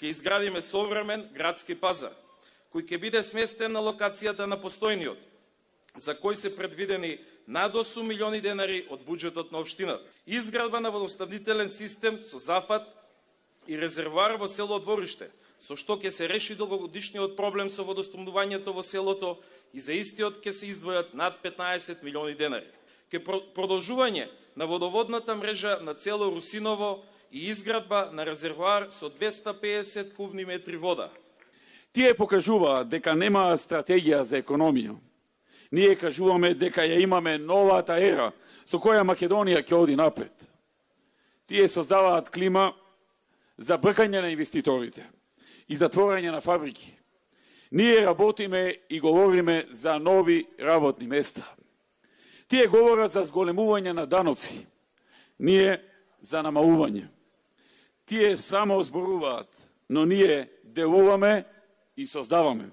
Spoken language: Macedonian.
ќе изградиме современ градски пазар, кој ќе биде сместен на локацијата на постојниот, за кој се предвидени над 8 милиони денари од буџетот на општината. Изградба на водоснабдителен систем со зафат и резервоар во село Двориште, со што ќе се реши долгогодишниот проблем со водоснабдувањето во селото и за истиот ќе се издвојат над 15 милиони денари. Ке продолжување на водоводната мрежа на цело Русиново и изградба на резервоар со 250 кубни метри вода. Тие покажуваат дека нема стратегија за економија. Ние кажуваме дека ја имаме новата ера со која Македонија ќе оди напред. Тие создаваат клима за бркање на инвеститорите и затворање на фабрики. Ние работиме и говориме за нови работни места. Тие говорат за зголемување на даноци, ние за намалување. Тие само зборуваат, но ние делуваме и создаваме.